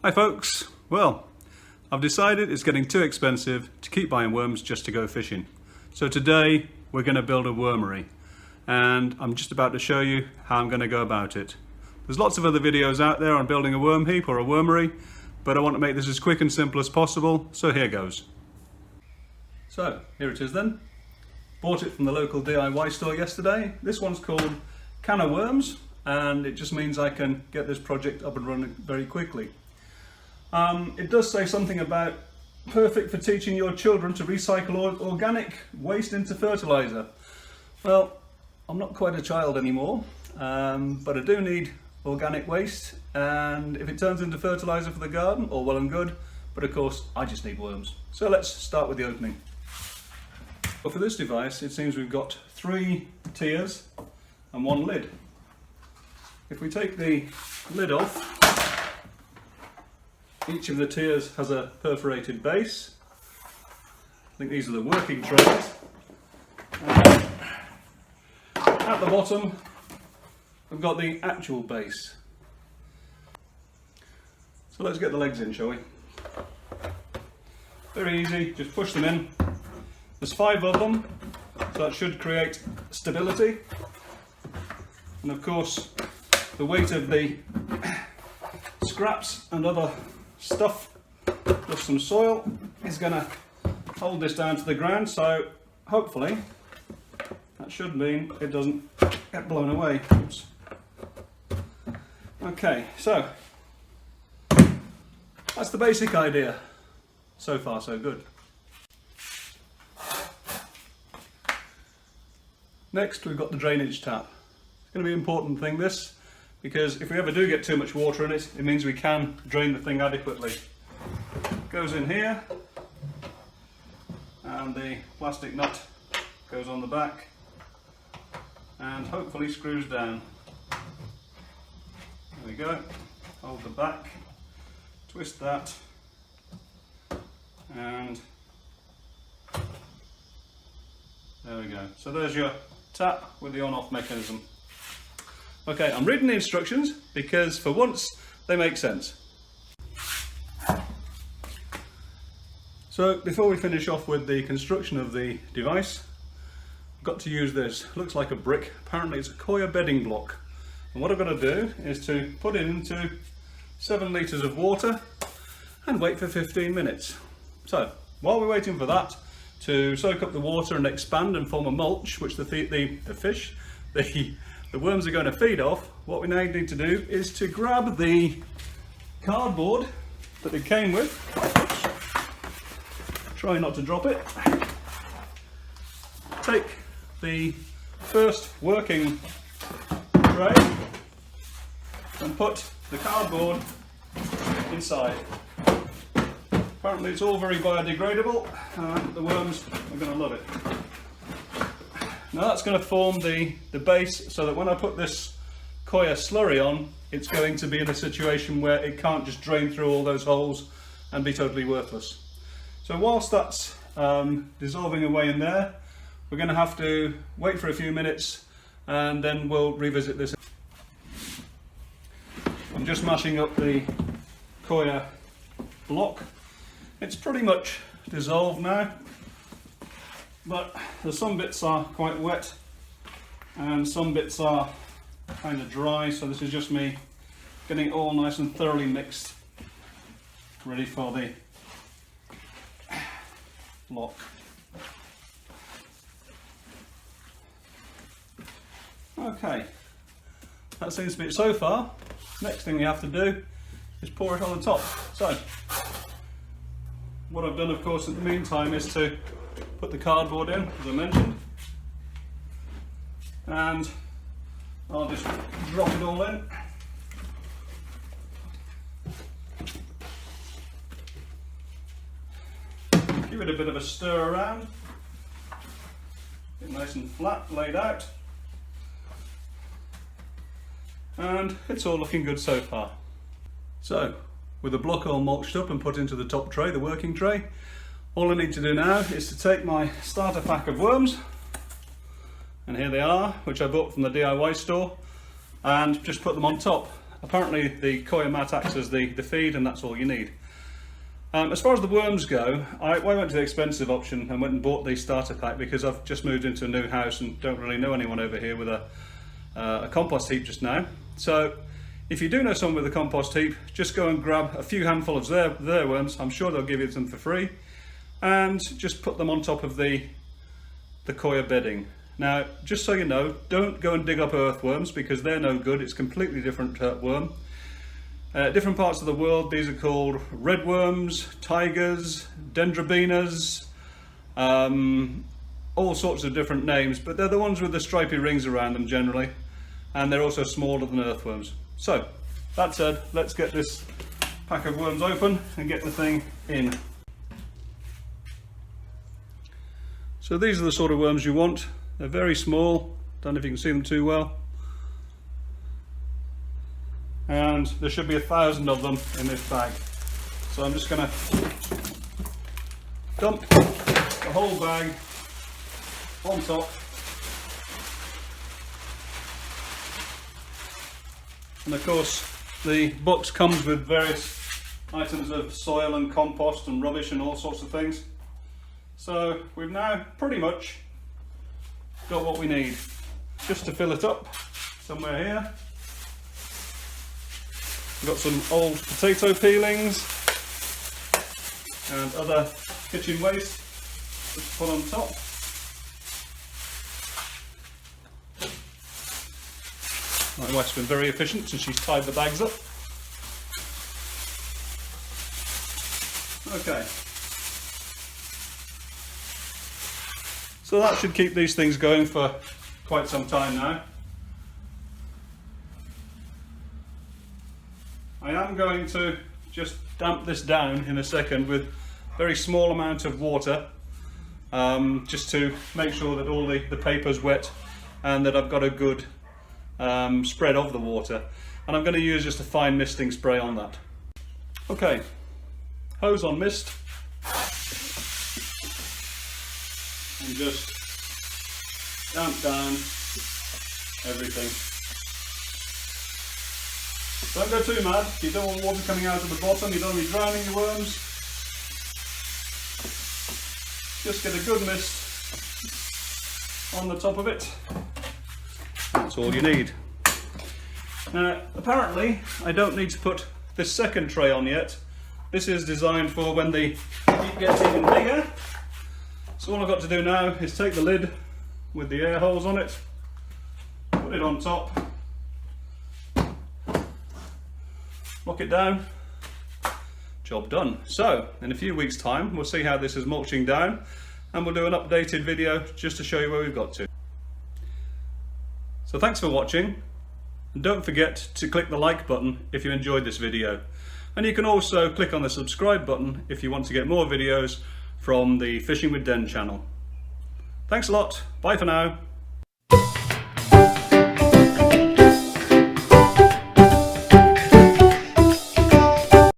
Hi folks, well, I've decided it's getting too expensive to keep buying worms just to go fishing. So today we're going to build a wormery, and I'm just about to show you how I'm going to go about it. There's lots of other videos out there on building a worm heap or a wormery, but I want to make this as quick and simple as possible, so here goes. So here it is then. Bought it from the local DIY store yesterday. This one's called Can of Worms, and it just means I can get this project up and running very quickly. It does say something about perfect for teaching your children to recycle organic waste into fertiliser. Well, I'm not quite a child anymore, but I do need organic waste, and if it turns into fertiliser for the garden, all well and good, but of course I just need worms. So let's start with the opening. But for this device it seems we've got 3 tiers and 1 lid. If we take the lid off, each of the tiers has a perforated base. I think these are the working trays. At the bottom we've got the actual base. So let's get the legs in, shall we? Very easy, just push them in. There's 5 of them, so that should create stability. And of course the weight of the scraps and other stuff, plus some soil, is going to hold this down to the ground, so hopefully that should mean it doesn't get blown away. Oops. Okay, so that's the basic idea. So far so good. Next we've got the drainage tap. It's going to be an important thing, this, because if we ever do get too much water in it, it means we can drain the thing adequately. Goes in here, and the plastic nut goes on the back and hopefully screws down. There we go. Hold the back, twist that, and there we go. So there's your tap with the on-off mechanism. Okay, I'm reading the instructions because for once they make sense. So before we finish off with the construction of the device, I've got to use this. Looks like a brick. Apparently it's a coir bedding block. And what I've got to do is to put it into 7 litres of water and wait for 15 minutes. So while we're waiting for that to soak up the water and expand and form a mulch, which the worms are going to feed off, what we now need to do is to grab the cardboard that it came with. Try not to drop it. Take the first working tray and put the cardboard inside. Apparently it's all very biodegradable and the worms are going to love it. Now that's going to form the base, so that when I put this coir slurry on, it's going to be in a situation where it can't just drain through all those holes and be totally worthless. So whilst that's dissolving away in there, we're going to have to wait for a few minutes and then we'll revisit this. I'm just mashing up the coir block. It's pretty much dissolved now, but there's some bits are quite wet and some bits are kind of dry, so this is just me getting it all nice and thoroughly mixed, ready for the block. Okay, that seems to be it so far. Next thing we have to do is pour it on the top. So what I've done, of course, in the meantime is to put the cardboard in, as I mentioned, and I'll just drop it all in. Give it a bit of a stir around, get nice and flat, laid out, and it's all looking good so far. So, with the block all mulched up and put into the top tray, the working tray, all I need to do now is to take my starter pack of worms, and here they are, which I bought from the DIY store, and just put them on top. apparently the coir mat acts as the feed, and that's all you need. As far as the worms go, I went to the expensive option and went and bought the starter pack because I've just moved into a new house and don't really know anyone over here with a compost heap just now. So if you do know someone with a compost heap, just go and grab a few handfuls of their worms. I'm sure they'll give you some for free, and just put them on top of the coir bedding. Now, just so you know, don't go and dig up earthworms because they're no good. It's a completely different worm. Different parts of the world, these are called redworms, tigers, dendrobenas, all sorts of different names, but they're the ones with the stripy rings around them generally, and they're also smaller than earthworms. So, that said, let's get this pack of worms open and get the thing in. So these are the sort of worms you want. They're very small, don't know if you can see them too well. And there should be 1,000 of them in this bag. So I'm just going to dump the whole bag on top. And of course the box comes with various items of soil and compost and rubbish and all sorts of things. So we've now pretty much got what we need. Just to fill it up somewhere here. We've got some old potato peelings and other kitchen waste just put on top. My wife's been very efficient since she's tied the bags up. Okay. So that should keep these things going for quite some time now. I am going to just damp this down in a second with a very small amount of water, just to make sure that all the paper's wet and that I've got a good spread of the water. And I'm going to use just a fine misting spray on that. Okay, hose on mist. And just damp down everything. Don't go too mad. You don't want water coming out of the bottom. You don't want to be drowning your worms. Just get a good mist on the top of it. That's all you need. Now, apparently, I don't need to put this second tray on yet. This is designed for when the heap gets even bigger. So all I've got to do now is take the lid with the air holes on it, put it on top, lock it down, job done. So in a few weeks' time we'll see how this is mulching down, and we'll do an updated video just to show you where we've got to. So thanks for watching, and don't forget to click the like button if you enjoyed this video, and you can also click on the subscribe button if you want to get more videos from the Fishing with Den channel. Thanks a lot, bye for now.